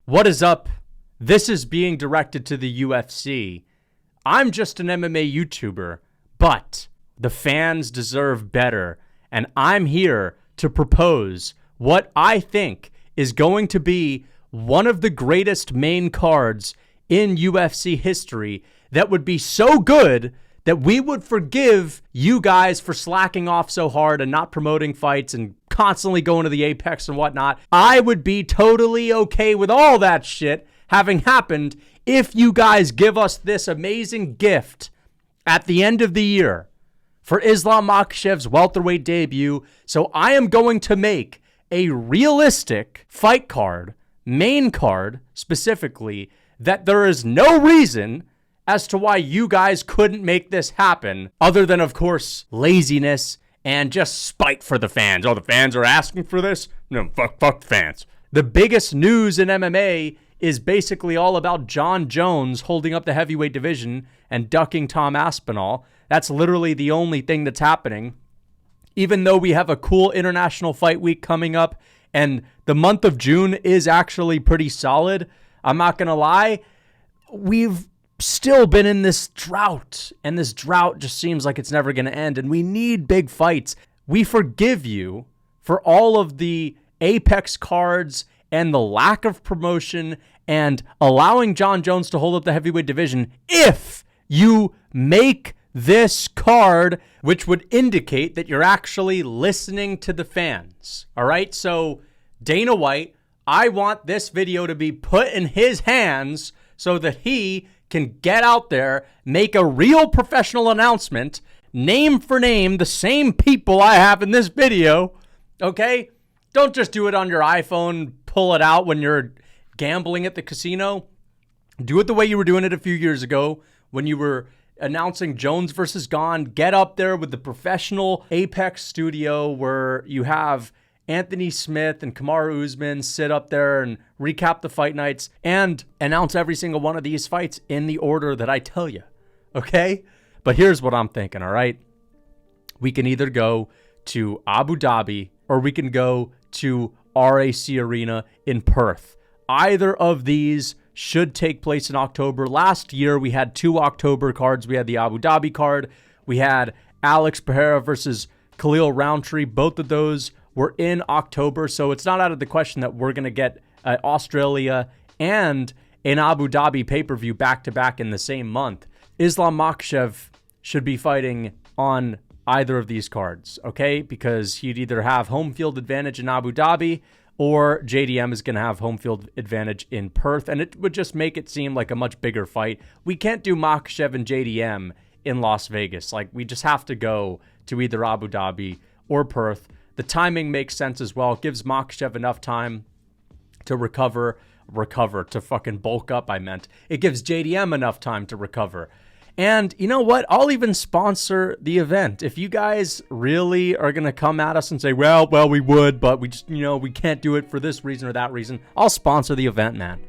What is up? This is being directed to the UFC. I'm just an MMA YouTuber, but the fans deserve better, and I'm here to propose what I think is going to be one of the greatest main cards in UFC history that would be so good that we would forgive you guys for slacking off so hard and not promoting fights and constantly going to the Apex and whatnot. I would be totally okay with all that shit having happened if you guys give us this amazing gift at the end of the year for Islam Makhachev's welterweight debut. So I am going to make a realistic fight card, main card specifically, that there is no reason as to why you guys couldn't make this happen, other than, of course, laziness and just spite for the fans. Oh, the fans are asking for this? No, fuck the fans. The biggest news in MMA is basically all about Jon Jones holding up the heavyweight division and ducking Tom Aspinall. That's literally the only thing that's happening. Even though we have a cool international fight week coming up, and the month of June is actually pretty solid, I'm not going to lie, we've still been in this drought, and this drought just seems like it's never going to end, and we need big fights. We forgive you for all of the Apex cards and the lack of promotion and allowing Jon Jones to hold up the heavyweight division if you make this card, which would indicate that you're actually listening to the fans. All right, so Dana White, I want this video to be put in his hands so that he can get out there, make a real professional announcement, name for name the same people I have in this video, okay? Don't just do it on your iPhone, pull it out when you're gambling at the casino. Do it the way you were doing it a few years ago when you were announcing Jones versus Gane. Get up there with the professional Apex studio where you have Anthony Smith and Kamaru Usman sit up there and recap the fight nights and announce every single one of these fights in the order that I tell you, okay? But here's what I'm thinking, all right? We can either go to Abu Dhabi or we can go to RAC Arena in Perth. Either of these should take place in October. Last year, we had 2 October cards. We had the Abu Dhabi card. We had Alex Pereira versus Khalil Roundtree. Both of those were in October, so it's not out of the question that we're going to get Australia and an Abu Dhabi pay-per-view back-to-back in the same month. Islam Makhachev should be fighting on either of these cards, okay? Because he'd either have home field advantage in Abu Dhabi or JDM is going to have home field advantage in Perth, and it would just make it seem like a much bigger fight. We can't do Makhachev and JDM in Las Vegas. Like, we just have to go to either Abu Dhabi or Perth. The timing makes sense as well. It gives Makhachev enough time to recover, to fucking bulk up, I meant. It gives JDM enough time to recover. And you know what? I'll even sponsor the event. If you guys really are going to come at us and say, well, we would, but we just, we can't do it for this reason or that reason, I'll sponsor the event, man.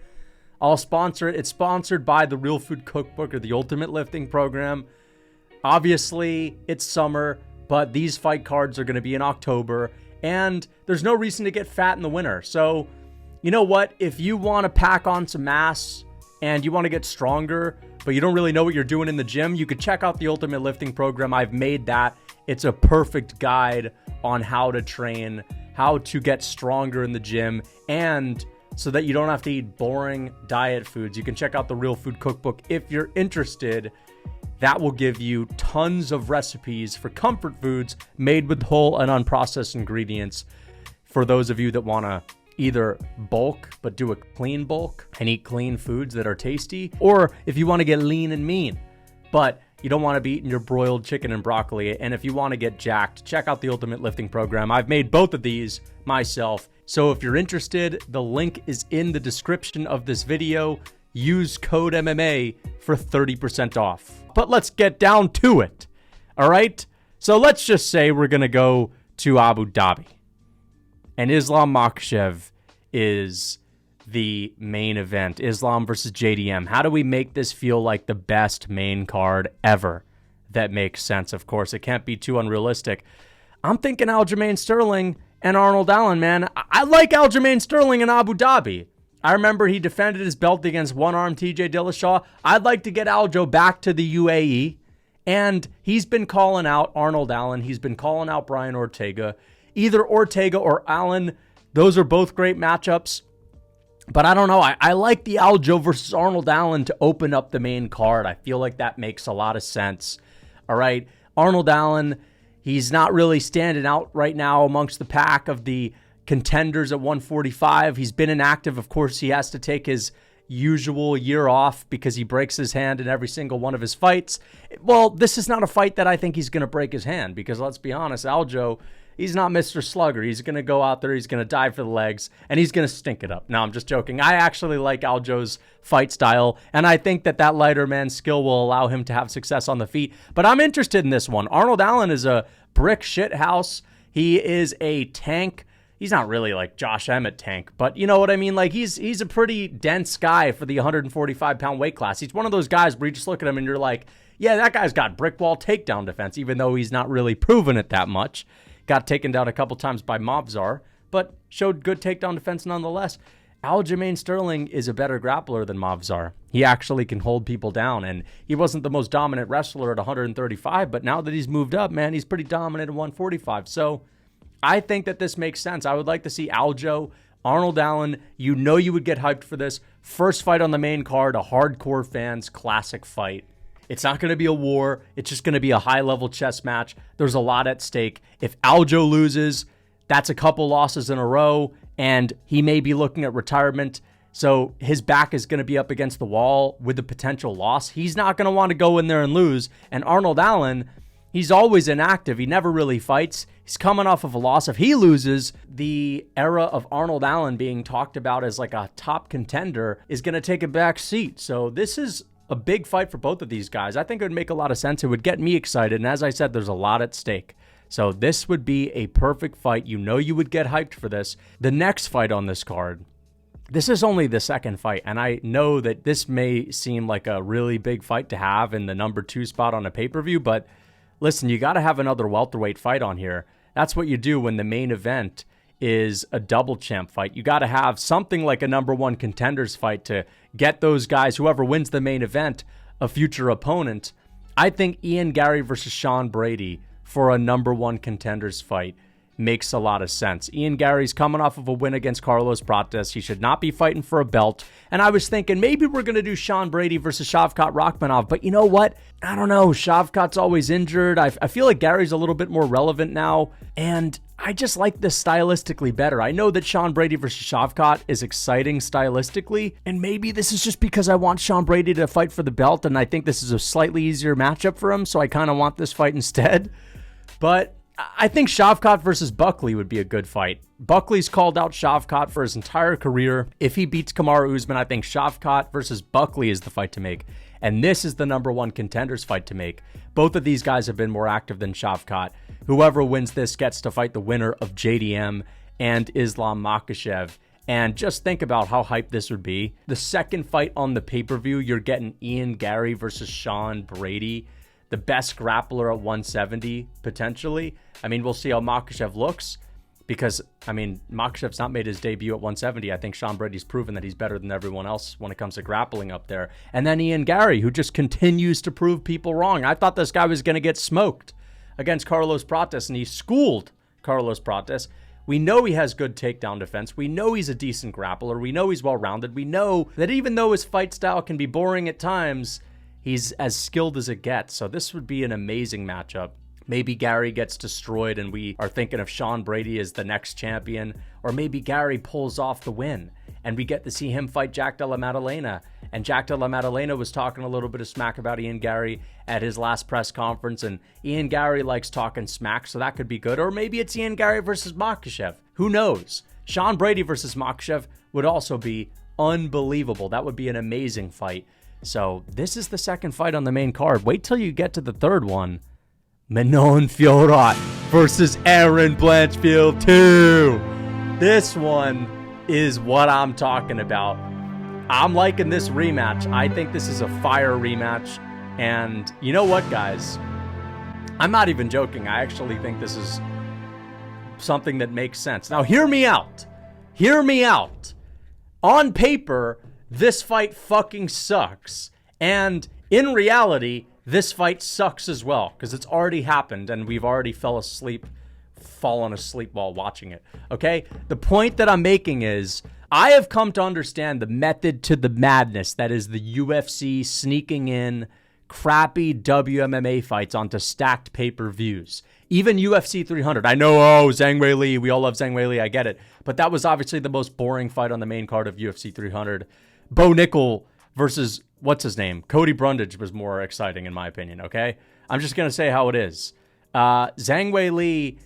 I'll sponsor it. It's sponsored by the Real Food Cookbook or the Ultimate Lifting Program. Obviously, it's summer, but these fight cards are going to be in October, and there's no reason to get fat in the winter. So, you know what? If you want to pack on some mass and you want to get stronger, but you don't really know what you're doing in the gym, you could check out the Ultimate Lifting Program. I've made that. It's a perfect guide on how to train, how to get stronger in the gym, and so that you don't have to eat boring diet foods. You can check out the Real Food Cookbook if you're interested. That will give you tons of recipes for comfort foods made with whole and unprocessed ingredients for those of you that want to either bulk but do a clean bulk and eat clean foods that are tasty, or if you want to get lean and mean but you don't want to be eating your broiled chicken and broccoli, and if you want to get jacked, check out the Ultimate Lifting Program. I've made both of these myself, so if you're interested, the link is in the description of this video. Use code MMA for 30% off. But let's get down to it. All right? So let's just say we're going to go to Abu Dhabi. And Islam Makhachev is the main event. Islam versus JDM. How do we make this feel like the best main card ever? That makes sense, of course. It can't be too unrealistic. I'm thinking Aljamain Sterling and Arnold Allen, man. I like Aljamain Sterling in Abu Dhabi. I remember he defended his belt against one-arm TJ Dillashaw. I'd like to get Aljo back to the UAE. And he's been calling out Arnold Allen. He's been calling out Brian Ortega. Either Ortega or Allen, those are both great matchups. But I don't know. I like the Aljo versus Arnold Allen to open up the main card. I feel like that makes a lot of sense. All right. Arnold Allen, he's not really standing out right now amongst the pack of the contenders at 145. He's been inactive. Of course, he has to take his usual year off because he breaks his hand in every single one of his fights. Well, this is not a fight that I think he's going to break his hand because let's be honest, Aljo, he's not Mr. Slugger. He's going to go out there, he's going to dive for the legs, and he's going to stink it up. No, I'm just joking. I actually like Aljo's fight style, and I think that lighter man skill will allow him to have success on the feet. But I'm interested in this one. Arnold Allen is a brick shit house. He is a tank. He's not really like Josh Emmett tank, but you know what I mean? Like he's a pretty dense guy for the 145-pound weight class. He's one of those guys where you just look at him and you're like, yeah, that guy's got brick wall takedown defense, even though he's not really proven it that much. Got taken down a couple times by Movzar, but showed good takedown defense nonetheless. Aljamain Sterling is a better grappler than Movzar. He actually can hold people down, and he wasn't the most dominant wrestler at 135, but now that he's moved up, man, he's pretty dominant at 145. So I think that this makes sense. I would like to see Aljo, Arnold Allen. You know you would get hyped for this. First fight on the main card, a hardcore fans classic fight. It's not going to be a war. It's just going to be a high-level chess match. There's a lot at stake. If Aljo loses, that's a couple losses in a row, and he may be looking at retirement. So his back is going to be up against the wall with the potential loss. He's not going to want to go in there and lose. And Arnold Allen, he's always inactive. He never really fights. He's coming off of a loss. If he loses, the era of Arnold Allen being talked about as like a top contender is going to take a back seat. So this is a big fight for both of these guys. I think it would make a lot of sense. It would get me excited. And as I said, there's a lot at stake. So this would be a perfect fight. You know you would get hyped for this. The next fight on this card, this is only the second fight. And I know that this may seem like a really big fight to have in the number 2 spot on a pay-per-view, but listen, you got to have another welterweight fight on here. That's what you do when the main event is a double champ fight. You got to have something like a number 1 contenders fight to get those guys, whoever wins the main event, a future opponent. I think Ian Gary versus Sean Brady for a number 1 contenders fight makes a lot of sense. Ian Gary's coming off of a win against Carlos Prates. He should not be fighting for a belt. And I was thinking maybe we're going to do Sean Brady versus Shavkat Rakhmonov. But you know what? I don't know. Shavkat's always injured. I feel like Gary's a little bit more relevant now. And I just like this stylistically better. I know that Sean Brady versus Shavkat is exciting stylistically. And maybe this is just because I want Sean Brady to fight for the belt. And I think this is a slightly easier matchup for him. So I kind of want this fight instead. But I think Shavkat versus Buckley would be a good fight. Buckley's called out Shavkat for his entire career. If he beats Kamaru Usman, I think Shavkat versus Buckley is the fight to make. And this is the number 1 contenders fight to make. Both of these guys have been more active than Shavkat. Whoever wins this gets to fight the winner of JDM and Islam Makhachev. And just think about how hyped this would be. The second fight on the pay-per-view, you're getting Ian Gary versus Sean Brady. The best grappler at 170, potentially. I mean, we'll see how Makhachev looks because, I mean, Makhachev's not made his debut at 170. I think Sean Brady's proven that he's better than everyone else when it comes to grappling up there. And then Ian Gary, who just continues to prove people wrong. I thought this guy was going to get smoked against Carlos Prates, and he schooled Carlos Prates. We know he has good takedown defense. We know he's a decent grappler. We know he's well-rounded. We know that even though his fight style can be boring at times, he's as skilled as it gets. So this would be an amazing matchup. Maybe Gary gets destroyed and we are thinking of Sean Brady as the next champion. Or maybe Gary pulls off the win and we get to see him fight Jack Della Maddalena. And Jack Della Maddalena was talking a little bit of smack about Ian Gary at his last press conference. And Ian Gary likes talking smack, so that could be good. Or maybe it's Ian Gary versus Makhachev. Who knows? Sean Brady versus Makhachev would also be unbelievable. That would be an amazing fight. So this is the second fight on the main card. Wait till you get to the third one. Manon Fiorot versus Aaron Blanchfield 2. This one is what I'm talking about. I'm liking this rematch. I think this is a fire rematch. And you know what, guys? I'm not even joking. I actually think this is something that makes sense. Now, hear me out. Hear me out. on paper, this fight fucking sucks. And in reality, this fight sucks as well because it's already happened and we've already fallen asleep while watching it. Okay? The point that I'm making is I have come to understand the method to the madness that is the UFC sneaking in crappy WMMA fights onto stacked pay-per-views. Even UFC 300. I know, Zhang Weili. We all love Zhang Weili. I get it. But that was obviously the most boring fight on the main card of UFC 300. Bo Nickel versus, what's his name? Cody Brundage was more exciting in my opinion, okay? I'm just going to say how it is. Zhang Weili,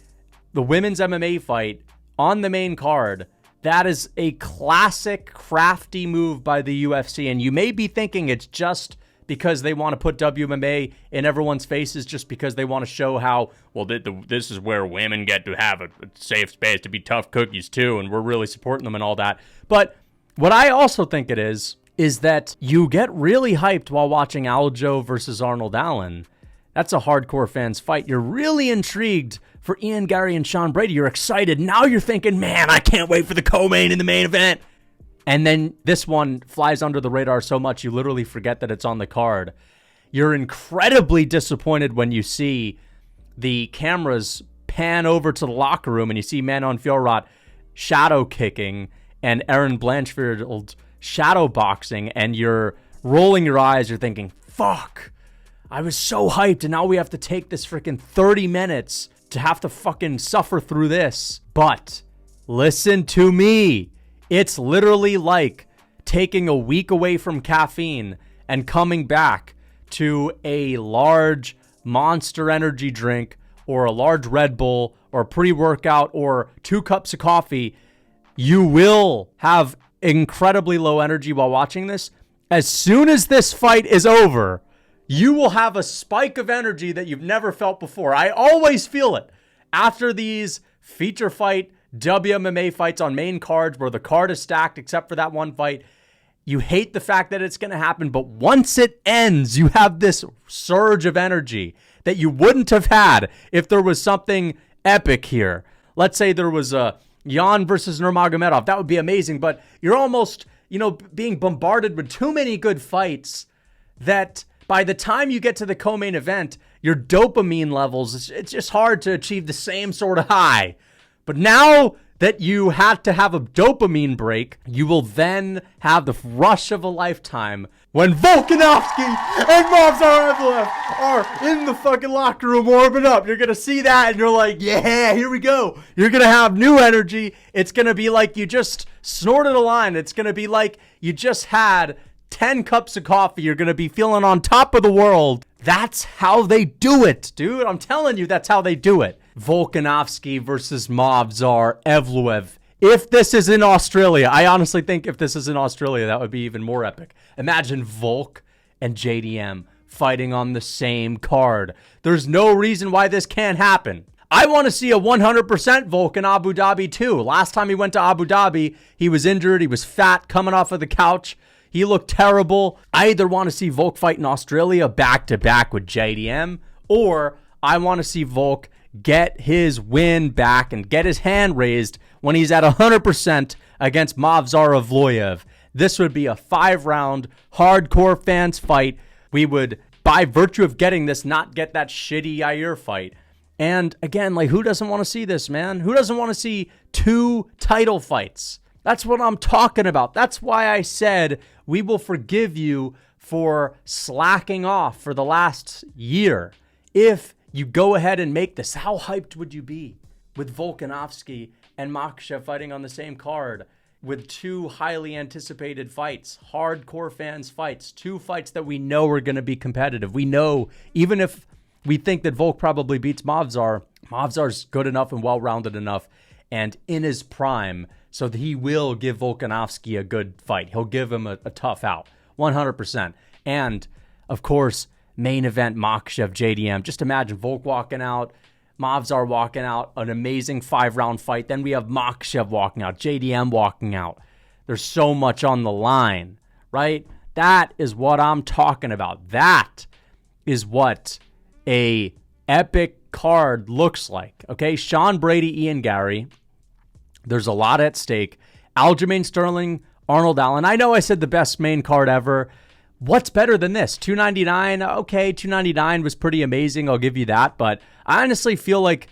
the women's MMA fight on the main card, that is a classic crafty move by the UFC. And you may be thinking it's just because they want to put WMMA in everyone's faces just because they want to show how, well, this is where women get to have a safe space to be tough cookies too, and we're really supporting them and all that. But what I also think it is that you get really hyped while watching Aljo versus Arnold Allen. That's a hardcore fans fight. You're really intrigued for Ian Gary and Sean Brady. You're excited. Now you're thinking, man, I can't wait for the co-main in the main event. And then this one flies under the radar so much you literally forget that it's on the card. You're incredibly disappointed when you see the cameras pan over to the locker room and you see Manon Fiorot shadow kicking and Erin Blanchfield shadow boxing, and you're rolling your eyes. You're thinking, fuck, I was so hyped and now we have to take this freaking 30 minutes to have to fucking suffer through this. But listen to me. It's literally like taking a week away from caffeine and coming back to a large Monster energy drink or a large Red Bull or a pre-workout or 2 cups of coffee. You will have incredibly low energy while watching this. As soon as this fight is over, you will have a spike of energy that you've never felt before. I always feel it after these feature fight WMMA fights on main cards where the card is stacked except for that one fight. You hate the fact that it's going to happen, but once it ends, you have this surge of energy that you wouldn't have had if there was something epic here. Let's say there was a Yan versus Nurmagomedov. That would be amazing, but you're almost, being bombarded with too many good fights that by the time you get to the co-main event, your dopamine levels, it's just hard to achieve the same sort of high. But now that you had to have a dopamine break, you will then have the rush of a lifetime when Volkanovski and Movsar Evloev are in the fucking locker room warming up. You're going to see that and you're like, yeah, here we go. You're going to have new energy. It's going to be like you just snorted a line. It's going to be like you just had 10 cups of coffee. You're going to be feeling on top of the world. That's how they do it, dude. I'm telling you, that's how they do it. Volkanovski versus Movsar Evloev. If this is in Australia, I honestly think if this is in Australia, that would be even more epic. Imagine Volk and JDM fighting on the same card. There's no reason why this can't happen. I want to see a 100% Volk in Abu Dhabi too. Last time he went to Abu Dhabi, he was injured. He was fat, coming off of the couch. He looked terrible. I either want to see Volk fight in Australia back-to-back with JDM, or I want to see Volk get his win back and get his hand raised when he's at 100% against Movsar Evloev. This would be a 5-round hardcore fans fight. We would, by virtue of getting this, not get that shitty Yair fight. And again, who doesn't want to see this, man? Who doesn't want to see 2 title fights? That's what I'm talking about. That's why I said we will forgive you for slacking off for the last year if you go ahead and make this. How hyped would you be with Volkanovski and Makhachev fighting on the same card with 2 highly anticipated fights, hardcore fans fights, 2 fights that we know are going to be competitive. We know, even if we think that Volk probably beats Movsar's good enough and well-rounded enough and in his prime so that he will give Volkanovski a good fight. He'll give him a tough out, 100%. And, of course, main event Makhachev, JDM. Just imagine Volk walking out, Movsar walking out, an amazing 5-round fight. Then we have Makhachev walking out, JDM walking out. There's so much on the line, right? That is what I'm talking about. That is what a epic card looks like, okay? Sean Brady, Ian Gary. There's a lot at stake. Aljamain Sterling Arnold Allen. I know I said the best main card ever. What's better than this? 299. Okay, 299 was pretty amazing. I'll give you that. But I honestly feel like,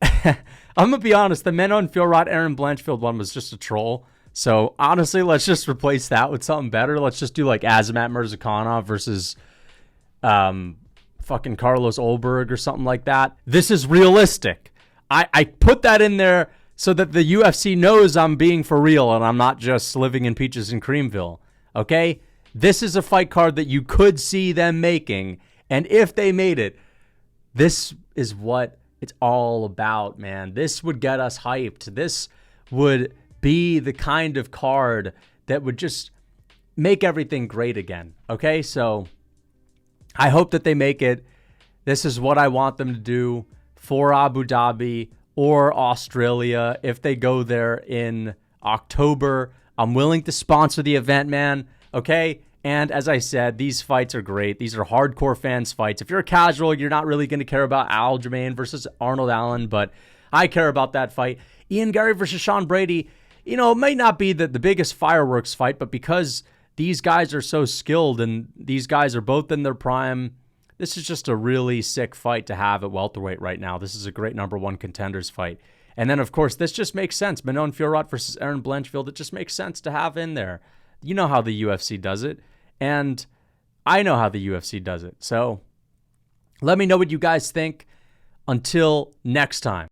I'm going to be honest, the Manon Fiorot Aaron Blanchfield one was just a troll. So honestly, let's just replace that with something better. Let's just do like Azamat Murzakanov versus fucking Carlos Olberg or something like that. This is realistic. I put that in there so that the UFC knows I'm being for real and I'm not just living in peaches and creamville. Okay? This is a fight card that you could see them making. And if they made it, this is what it's all about, man. This would get us hyped. This would be the kind of card that would just make everything great again. Okay? So I hope that they make it. This is what I want them to do for Abu Dhabi or Australia. If they go there in October, I'm willing to sponsor the event, man. Okay? And as I said, these fights are great. These are hardcore fans fights. If you're a casual, you're not really going to care about Aljamain versus Arnold Allen, but I care about that fight. Ian Gary versus Sean Brady, it might not be the biggest fireworks fight, but because these guys are so skilled and these guys are both in their prime, this is just a really sick fight to have at welterweight right now. This is a great number one contenders fight. And then, of course, this just makes sense. Manon Fiorot versus Aaron Blanchfield, it just makes sense to have in there. You know how the UFC does it, and I know how the UFC does it. So let me know what you guys think. Until next time.